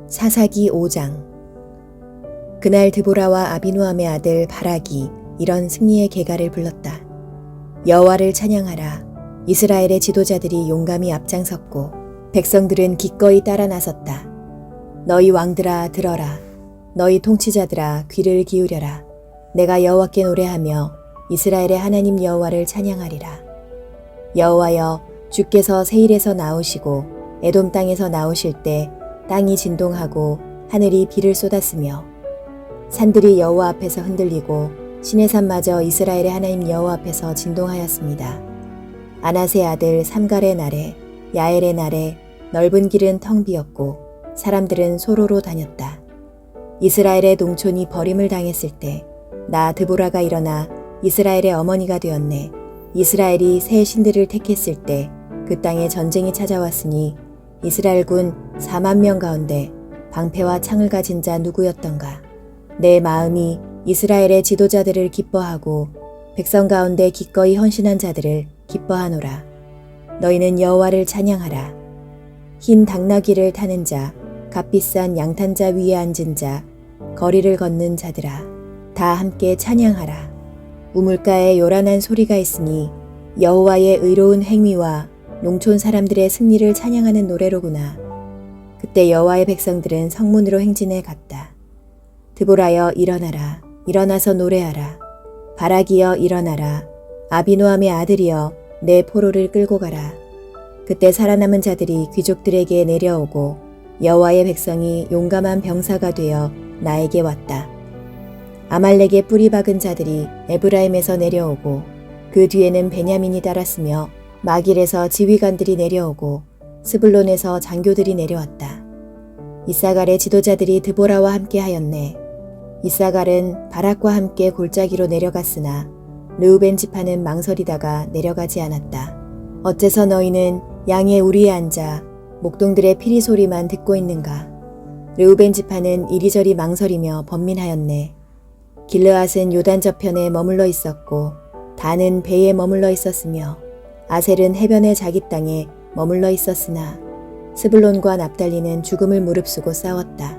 사사기 5장. 그날 드보라와 아비노함의 아들 바락이 이런 승리의 계가를 불렀다. 여호와를 찬양하라. 이스라엘의 지도자들이 용감히 앞장섰고 백성들은 기꺼이 따라 나섰다. 너희 왕들아 들어라. 너희 통치자들아 귀를 기울여라. 내가 여호와께 노래하며 이스라엘의 하나님 여호와를 찬양하리라. 여호와여, 주께서 세일에서 나오시고 에돔 땅에서 나오실 때 땅이 진동하고 하늘이 비를 쏟았으며 산들이 여호와 앞에서 흔들리고 시내산마저 이스라엘의 하나님 여호와 앞에서 진동하였습니다. 아낫의 아들 삼갈의 날에 야엘의 날에 넓은 길은 텅 비었고 사람들은 소로로 다녔다. 이스라엘의 농촌이 버림을 당했을 때 나 드보라가 일어나 이스라엘의 어머니가 되었네. 이스라엘이 새 신들을 택했을 때 그 땅에 전쟁이 찾아왔으니 이스라엘 군 4만 명 가운데 방패와 창을 가진 자 누구였던가. 내 마음이 이스라엘의 지도자들을 기뻐하고 백성 가운데 기꺼이 헌신한 자들을 기뻐하노라. 너희는 여호와를 찬양하라. 흰 당나귀를 타는 자, 값비싼 양탄자 위에 앉은 자, 거리를 걷는 자들아, 다 함께 찬양하라. 우물가에 요란한 소리가 있으니 여호와의 의로운 행위와 농촌 사람들의 승리를 찬양하는 노래로구나. 그때 여호와의 백성들은 성문으로 행진해 갔다. 드보라여 일어나라. 일어나서 노래하라. 바락이여 일어나라. 아비노함의 아들이여 내 포로를 끌고 가라. 그때 살아남은 자들이 귀족들에게 내려오고 여호와의 백성이 용감한 병사가 되어 나에게 왔다. 아말렉의 뿌리 박은 자들이 에브라임에서 내려오고 그 뒤에는 베냐민이 따랐으며 마길에서 지휘관들이 내려오고 스불론에서 장교들이 내려왔다. 이사갈의 지도자들이 드보라와 함께 하였네. 이사갈은 바락과 함께 골짜기로 내려갔으나 르우벤 지파는 망설이다가 내려가지 않았다. 어째서 너희는 양의 우리에 앉아 목동들의 피리 소리만 듣고 있는가? 르우벤 지파는 이리저리 망설이며 번민하였네. 길르앗은 요단 저편에 머물러 있었고 단은 배에 머물러 있었으며 아셀은 해변의 자기 땅에 머물러 있었으나 스불론과 납달리는 죽음을 무릅쓰고 싸웠다.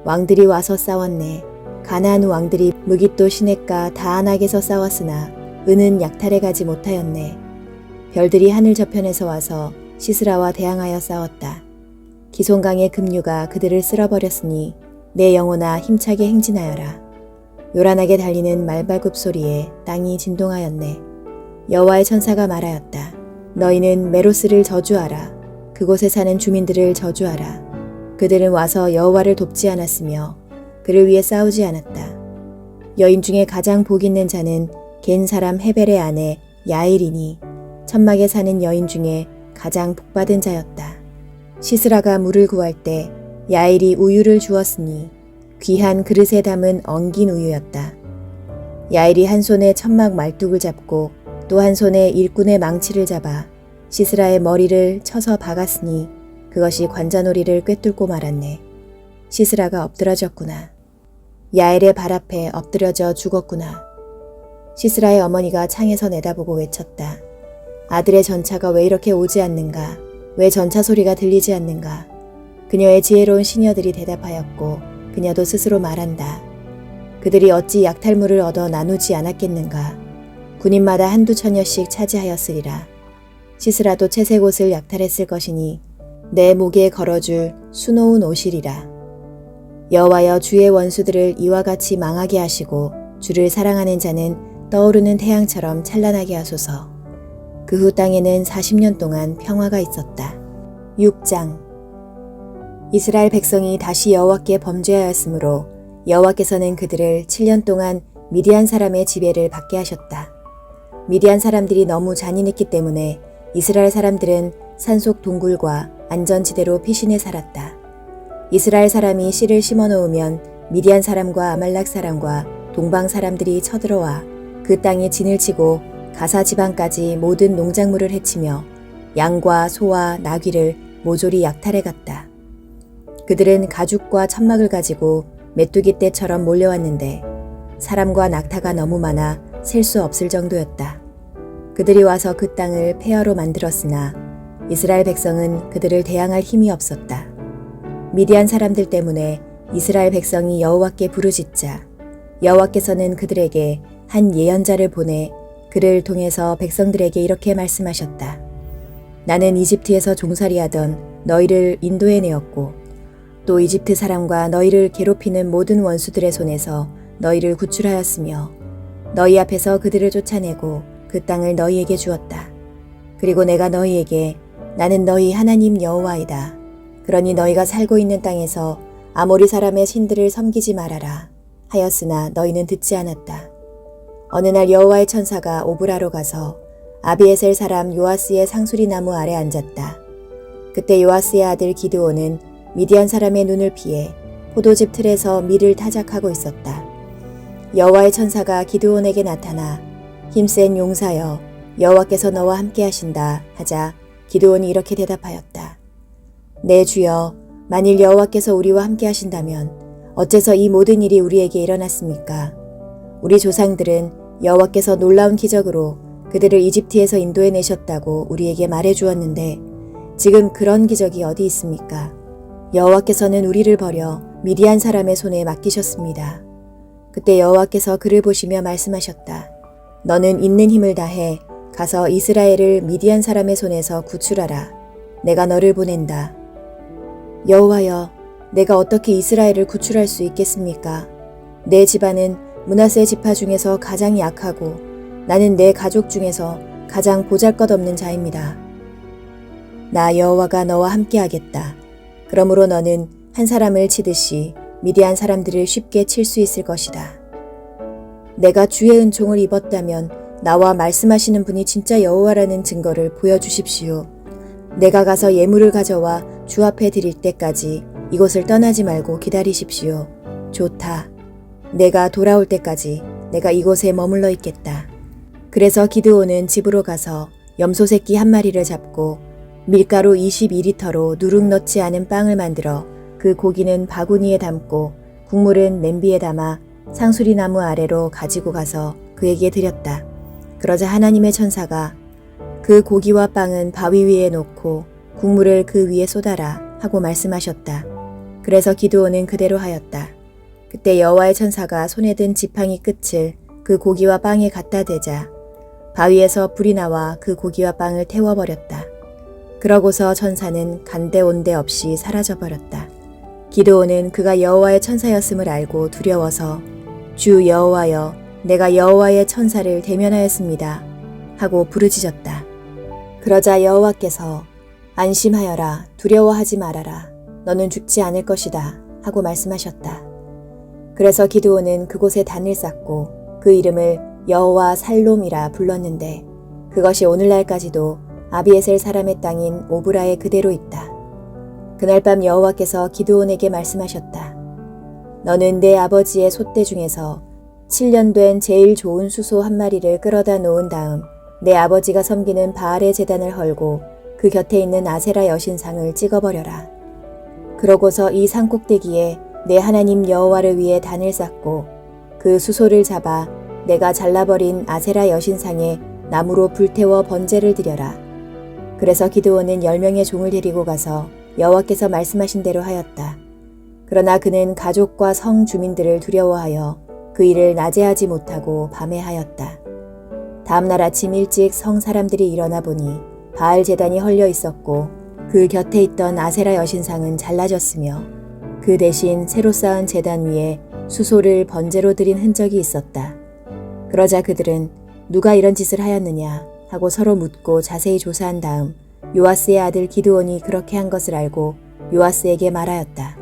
왕들이 와서 싸웠네. 가나안 왕들이 무깃도 시냇가 다안악에서 싸웠으나 은은 약탈해 가지 못하였네. 별들이 하늘 저편에서 와서 시스라와 대항하여 싸웠다. 기손강의 급류가 그들을 쓸어버렸으니 내 영혼아 힘차게 행진하여라. 요란하게 달리는 말발굽 소리에 땅이 진동하였네. 여호와의 천사가 말하였다. 너희는 메로스를 저주하라. 그곳에 사는 주민들을 저주하라. 그들은 와서 여호와를 돕지 않았으며 그를 위해 싸우지 않았다. 여인 중에 가장 복 있는 자는 겐 사람 헤벨의 아내 야일이니 천막에 사는 여인 중에 가장 복받은 자였다. 시스라가 물을 구할 때 야일이 우유를 주었으니 귀한 그릇에 담은 엉긴 우유였다. 야일이 한 손에 천막 말뚝을 잡고 또 한 손에 일꾼의 망치를 잡아 시스라의 머리를 쳐서 박았으니 그것이 관자놀이를 꿰뚫고 말았네. 시스라가 엎드러졌구나. 야엘의 발 앞에 엎드려져 죽었구나. 시스라의 어머니가 창에서 내다보고 외쳤다. 아들의 전차가 왜 이렇게 오지 않는가? 왜 전차 소리가 들리지 않는가? 그녀의 지혜로운 시녀들이 대답하였고 그녀도 스스로 말한다. 그들이 어찌 약탈물을 얻어 나누지 않았겠는가? 군인마다 한두 처녀씩 차지하였으리라. 시스라도 채색 옷을 약탈했을 것이니 내 목에 걸어줄 수놓은 옷이리라. 여호와여, 주의 원수들을 이와 같이 망하게 하시고 주를 사랑하는 자는 떠오르는 태양처럼 찬란하게 하소서. 그 후 땅에는 40년 동안 평화가 있었다. 6장. 이스라엘 백성이 다시 여호와께 범죄하였으므로 여호와께서는 그들을 7년 동안 미디안 사람의 지배를 받게 하셨다. 미디안 사람들이 너무 잔인했기 때문에 이스라엘 사람들은 산속 동굴과 안전지대로 피신해 살았다. 이스라엘 사람이 씨를 심어 놓으면 미디안 사람과 아말렉 사람과 동방 사람들이 쳐들어와 그 땅에 진을 치고 가사 지방까지 모든 농작물을 해치며 양과 소와 나귀를 모조리 약탈해 갔다. 그들은 가죽과 천막을 가지고 메뚜기 떼처럼 몰려왔는데 사람과 낙타가 너무 많아 셀 수 없을 정도였다. 그들이 와서 그 땅을 폐허로 만들었으나 이스라엘 백성은 그들을 대항할 힘이 없었다. 미디안 사람들 때문에 이스라엘 백성이 여호와께 부르짖자 여호와께서는 그들에게 한 예언자를 보내 그를 통해서 백성들에게 이렇게 말씀하셨다. 나는 이집트에서 종살이하던 너희를 인도해내었고 또 이집트 사람과 너희를 괴롭히는 모든 원수들의 손에서 너희를 구출하였으며 너희 앞에서 그들을 쫓아내고 그 땅을 너희에게 주었다. 그리고 내가 너희에게 나는 너희 하나님 여호와이다. 그러니 너희가 살고 있는 땅에서 아모리 사람의 신들을 섬기지 말아라 하였으나 너희는 듣지 않았다. 어느 날 여호와의 천사가 오브라로 가서 아비에셀 사람 요아스의 상수리 나무 아래 앉았다. 그때 요아스의 아들 기드온은 미디안 사람의 눈을 피해 포도즙 틀에서 밀을 타작하고 있었다. 여호와의 천사가 기드온에게 나타나 힘센 용사여 여호와께서 너와 함께 하신다 하자 기드온이 이렇게 대답하였다. 내 주여 만일 여호와께서 우리와 함께 하신다면 어째서 이 모든 일이 우리에게 일어났습니까? 우리 조상들은 여호와께서 놀라운 기적으로 그들을 이집트에서 인도해내셨다고 우리에게 말해 주었는데 지금 그런 기적이 어디 있습니까? 여호와께서는 우리를 버려 미디안 사람의 손에 맡기셨습니다. 그때 여호와께서 그를 보시며 말씀하셨다. 너는 있는 힘을 다해 가서 이스라엘을 미디안 사람의 손에서 구출하라. 내가 너를 보낸다. 여호와여, 내가 어떻게 이스라엘을 구출할 수 있겠습니까? 내 집안은 므낫세 지파 중에서 가장 약하고 나는 내 가족 중에서 가장 보잘것없는 자입니다. 나 여호와가 너와 함께하겠다. 그러므로 너는 한 사람을 치듯이 미디안 사람들을 쉽게 칠 수 있을 것이다. 내가 주의 은총을 입었다면 나와 말씀하시는 분이 진짜 여호와라는 증거를 보여주십시오. 내가 가서 예물을 가져와 주 앞에 드릴 때까지 이곳을 떠나지 말고 기다리십시오. 좋다. 내가 돌아올 때까지 내가 이곳에 머물러 있겠다. 그래서 기드온은 집으로 가서 염소 새끼 한 마리를 잡고 밀가루 22리터로 누룩 넣지 않은 빵을 만들어 그 고기는 바구니에 담고 국물은 냄비에 담아 상수리 나무 아래로 가지고 가서 그에게 드렸다. 그러자 하나님의 천사가 그 고기와 빵은 바위 위에 놓고 국물을 그 위에 쏟아라 하고 말씀하셨다. 그래서 기드온은 그대로 하였다. 그때 여호와의 천사가 손에 든 지팡이 끝을 그 고기와 빵에 갖다 대자 바위에서 불이 나와 그 고기와 빵을 태워버렸다. 그러고서 천사는 간데 온데 없이 사라져버렸다. 기드온은 그가 여호와의 천사였음을 알고 두려워서 주 여호와여, 내가 여호와의 천사를 대면하였습니다 하고 부르짖었다. 그러자 여호와께서 안심하여라, 두려워하지 말아라, 너는 죽지 않을 것이다 하고 말씀하셨다. 그래서 기드온은 그곳에 단을 쌓고 그 이름을 여호와 살롬이라 불렀는데 그것이 오늘날까지도 아비에셀 사람의 땅인 오브라에 그대로 있다. 그날 밤 여호와께서 기드온에게 말씀하셨다. 너는 내 아버지의 솥대 중에서 7년 된 제일 좋은 수소 한 마리를 끌어다 놓은 다음 내 아버지가 섬기는 바알의 제단을 헐고 그 곁에 있는 아세라 여신상을 찍어버려라. 그러고서 이 산 꼭대기에 내 하나님 여호와를 위해 단을 쌓고 그 수소를 잡아 내가 잘라버린 아세라 여신상에 나무로 불태워 번제를 드려라. 그래서 기드온은 10명의 종을 데리고 가서 여호와께서 말씀하신 대로 하였다. 그러나 그는 가족과 성 주민들을 두려워하여 그 일을 낮에 하지 못하고 밤에 하였다. 다음 날 아침 일찍 성 사람들이 일어나 보니 바알 제단이 헐려 있었고 그 곁에 있던 아세라 여신상은 잘라졌으며 그 대신 새로 쌓은 제단 위에 수소를 번제로 드린 흔적이 있었다. 그러자 그들은 누가 이런 짓을 하였느냐 하고 서로 묻고 자세히 조사한 다음 요아스의 아들 기드온이 그렇게 한 것을 알고 요아스에게 말하였다.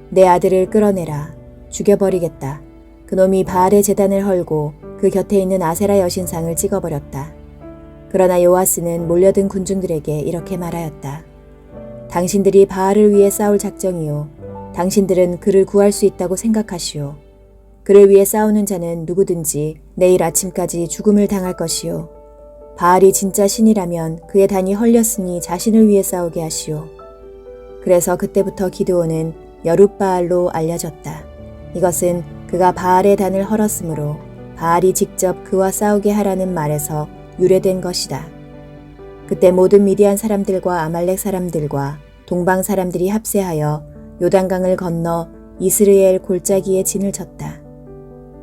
내 아들을 끌어내라. 죽여버리겠다. 그놈이 바알의 제단을 헐고 그 곁에 있는 아세라 여신상을 찍어버렸다. 그러나 요아스는 몰려든 군중들에게 이렇게 말하였다. 당신들이 바알을 위해 싸울 작정이요. 당신들은 그를 구할 수 있다고 생각하시오. 그를 위해 싸우는 자는 누구든지 내일 아침까지 죽음을 당할 것이요. 바알이 진짜 신이라면 그의 단이 헐렸으니 자신을 위해 싸우게 하시오. 그래서 그때부터 기드온은 여룻바알로 알려졌다. 이것은 그가 바알의 단을 헐었으므로 바알이 직접 그와 싸우게 하라는 말에서 유래된 것이다. 그때 모든 미디안 사람들과 아말렉 사람들과 동방 사람들이 합세하여 요단강을 건너 이스라엘 골짜기에 진을 쳤다.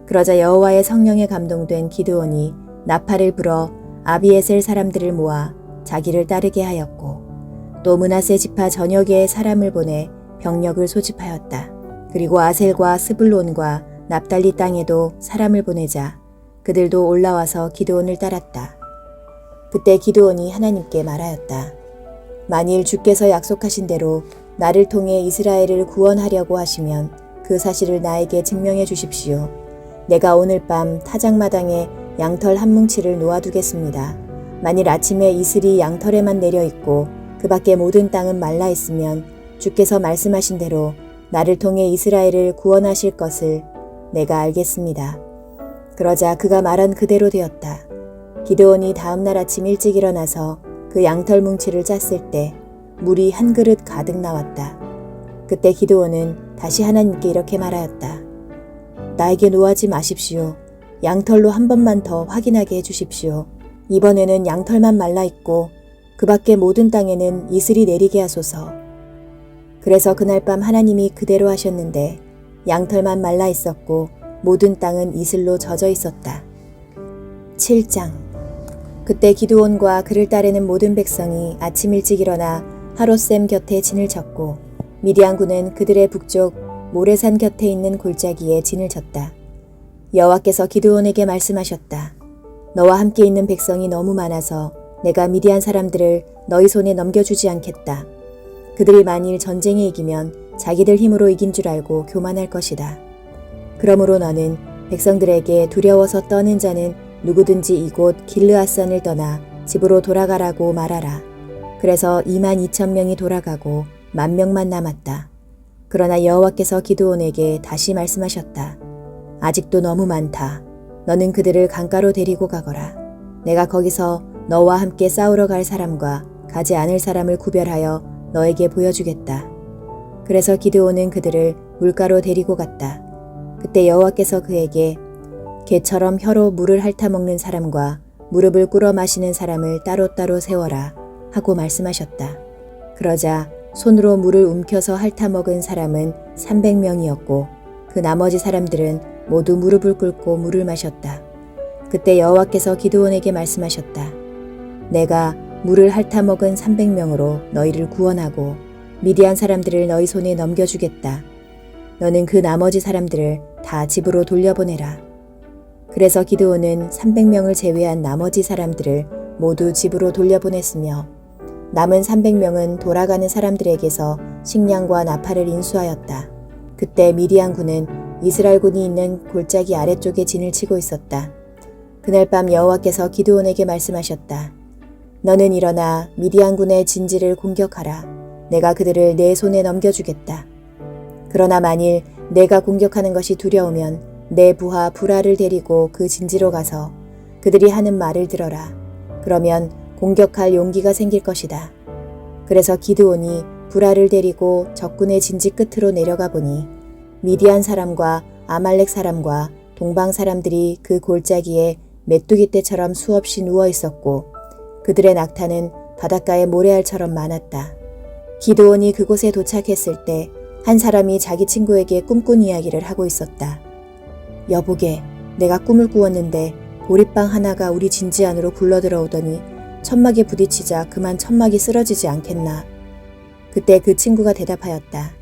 그러자 여호와의 성령에 감동된 기드온이 나팔을 불어 아비에셀 사람들을 모아 자기를 따르게 하였고 또 므낫세 지파 전여 개의 사람을 보내 병력을 소집하였다. 그리고 아셀과 스불론과 납달리 땅에도 사람을 보내자 그들도 올라와서 기드온을 따랐다. 그때 기드온이 하나님께 말하였다. 만일 주께서 약속하신 대로 나를 통해 이스라엘을 구원하려고 하시면 그 사실을 나에게 증명해 주십시오. 내가 오늘 밤 타작마당에 양털 한 뭉치를 놓아두겠습니다. 만일 아침에 이슬이 양털에만 내려 있고 그 밖에 모든 땅은 말라 있으면 주께서 말씀하신 대로 나를 통해 이스라엘을 구원하실 것을 내가 알겠습니다. 그러자 그가 말한 그대로 되었다. 기드온이 다음 날 아침 일찍 일어나서 그 양털 뭉치를 짰을 때 물이 한 그릇 가득 나왔다. 그때 기드온은 다시 하나님께 이렇게 말하였다. 나에게 노하지 마십시오. 양털로 한 번만 더 확인하게 해주십시오. 이번에는 양털만 말라 있고 그 밖의 모든 땅에는 이슬이 내리게 하소서. 그래서 그날 밤 하나님이 그대로 하셨는데 양털만 말라 있었고 모든 땅은 이슬로 젖어 있었다. 7장. 그때 기드온과 그를 따르는 모든 백성이 아침 일찍 일어나 하롯셈 곁에 진을 쳤고 미디안군은 그들의 북쪽 모레산 곁에 있는 골짜기에 진을 쳤다. 여호와께서 기드온에게 말씀하셨다. 너와 함께 있는 백성이 너무 많아서 내가 미디안 사람들을 너희 손에 넘겨주지 않겠다. 그들이 만일 전쟁에 이기면 자기들 힘으로 이긴 줄 알고 교만할 것이다. 그러므로 너는 백성들에게 두려워서 떠는 자는 누구든지 이곳 길르앗산을 떠나 집으로 돌아가라고 말하라. 그래서 22,000명이 돌아가고 10,000명만 남았다. 그러나 여호와께서 기드온에게 다시 말씀하셨다. 아직도 너무 많다. 너는 그들을 강가로 데리고 가거라. 내가 거기서 너와 함께 싸우러 갈 사람과 가지 않을 사람을 구별하여 너에게 보여주겠다. 그래서 기드온은 그들을 물가로 데리고 갔다. 그때 여호와께서 그에게 개처럼 혀로 물을 핥아먹는 사람과 무릎을 꿇어 마시는 사람을 따로따로 세워라 하고 말씀하셨다. 그러자 손으로 물을 움켜서 핥아먹은 사람은 300명이었고 그 나머지 사람들은 모두 무릎을 꿇고 물을 마셨다. 그때 여호와께서 기드온에게 말씀하셨다. 내가 물을 핥아먹은 300명으로 너희를 구원하고 미디안 사람들을 너희 손에 넘겨주겠다. 너는 그 나머지 사람들을 다 집으로 돌려보내라. 그래서 기드온은 300명을 제외한 나머지 사람들을 모두 집으로 돌려보냈으며 남은 300명은 돌아가는 사람들에게서 식량과 나팔을 인수하였다. 그때 미디안군은 이스라엘군이 있는 골짜기 아래쪽에 진을 치고 있었다. 그날 밤 여호와께서 기드온에게 말씀하셨다. 너는 일어나 미디안군의 진지를 공격하라. 내가 그들을 내 손에 넘겨주겠다. 그러나 만일 내가 공격하는 것이 두려우면 내 부하 부라를 데리고 그 진지로 가서 그들이 하는 말을 들어라. 그러면 공격할 용기가 생길 것이다. 그래서 기드온이 부라를 데리고 적군의 진지 끝으로 내려가 보니 미디안 사람과 아말렉 사람과 동방 사람들이 그 골짜기에 메뚜기 떼처럼 수없이 누워 있었고 그들의 낙타는 바닷가의 모래알처럼 많았다. 기드온이 그곳에 도착했을 때 한 사람이 자기 친구에게 꿈꾼 이야기를 하고 있었다. 여보게, 내가 꿈을 꾸었는데 보리빵 하나가 우리 진지 안으로 굴러들어오더니 천막에 부딪히자 그만 천막이 쓰러지지 않겠나. 그때 그 친구가 대답하였다.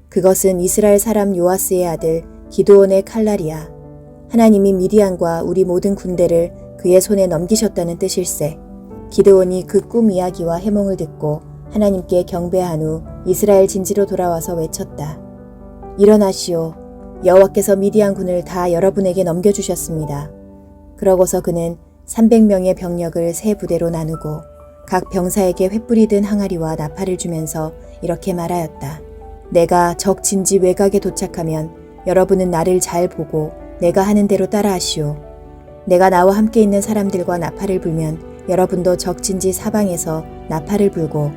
그것은 이스라엘 사람 요아스의 아들 기드온의 칼날이야. 하나님이 미디안과 우리 모든 군대를 그의 손에 넘기셨다는 뜻일세. 기드온이 그 꿈 이야기와 해몽을 듣고 하나님께 경배한 후 이스라엘 진지로 돌아와서 외쳤다. 일어나시오. 여호와께서 미디안 군을 다 여러분에게 넘겨주셨습니다. 그러고서 그는 300명의 병력을 세 부대로 나누고 각 병사에게 횃불이 든 항아리와 나팔을 주면서 이렇게 말하였다. 내가 적 진지 외곽에 도착하면 여러분은 나를 잘 보고 내가 하는 대로 따라하시오. 내가 나와 함께 있는 사람들과 나팔을 불면 여러분도 적 진지 사방에서 나팔을 불고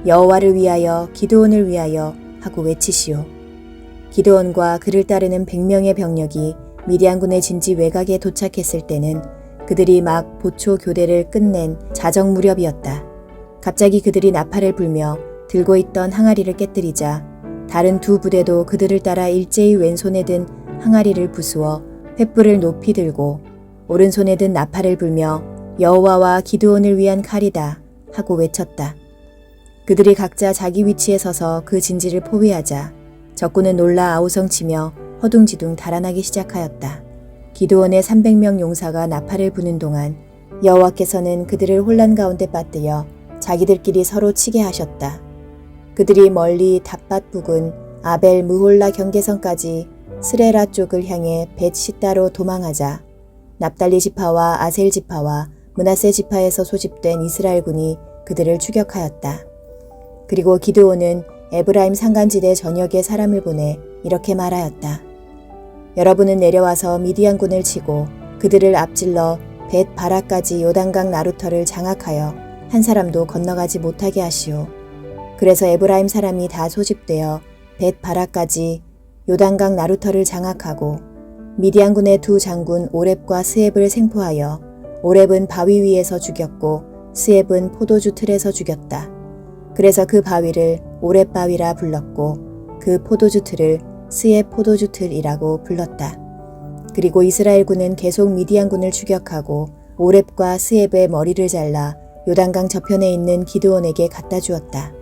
여호와를 위하여 기드온을 위하여 하고 외치시오. 기드온과 그를 따르는 100명의 병력이 미디안군의 진지 외곽에 도착했을 때는 그들이 막 보초 교대를 끝낸 자정 무렵이었다. 갑자기 그들이 나팔을 불며 들고 있던 항아리를 깨뜨리자 다른 두 부대도 그들을 따라 일제히 왼손에 든 항아리를 부수어 횃불을 높이 들고 오른손에 든 나팔을 불며 여호와와 기드온을 위한 칼이다 하고 외쳤다. 그들이 각자 자기 위치에 서서 그 진지를 포위하자 적군은 놀라 아우성치며 허둥지둥 달아나기 시작하였다. 기드온의 300명 용사가 나팔을 부는 동안 여호와께서는 그들을 혼란 가운데 빠뜨려 자기들끼리 서로 치게 하셨다. 그들이 멀리 닷밭 부근 아벨 무홀라 경계선까지 스레라 쪽을 향해 벳시다로 도망하자 납달리 지파와 아셀 지파와 므낫세 지파에서 소집된 이스라엘군이 그들을 추격하였다. 그리고 기드온은 에브라임 산간지대 전역에 사람을 보내 이렇게 말하였다. 여러분은 내려와서 미디안군을 치고 그들을 앞질러 벳 바라까지 요단강 나루터를 장악하여 한 사람도 건너가지 못하게 하시오. 그래서 에브라임 사람이 다 소집되어 벳 바라까지 요단강 나루터를 장악하고 미디안군의 두 장군 오렙과 스앱을 생포하여 오렙은 바위 위에서 죽였고 스앱은 포도주 틀에서 죽였다. 그래서 그 바위를 오렙 바위라 불렀고 그 포도주 틀을 스앱 포도주 틀이라고 불렀다. 그리고 이스라엘군은 계속 미디안군을 추격하고 오렙과 스앱의 머리를 잘라 요단강 저편에 있는 기드온에게 갖다 주었다.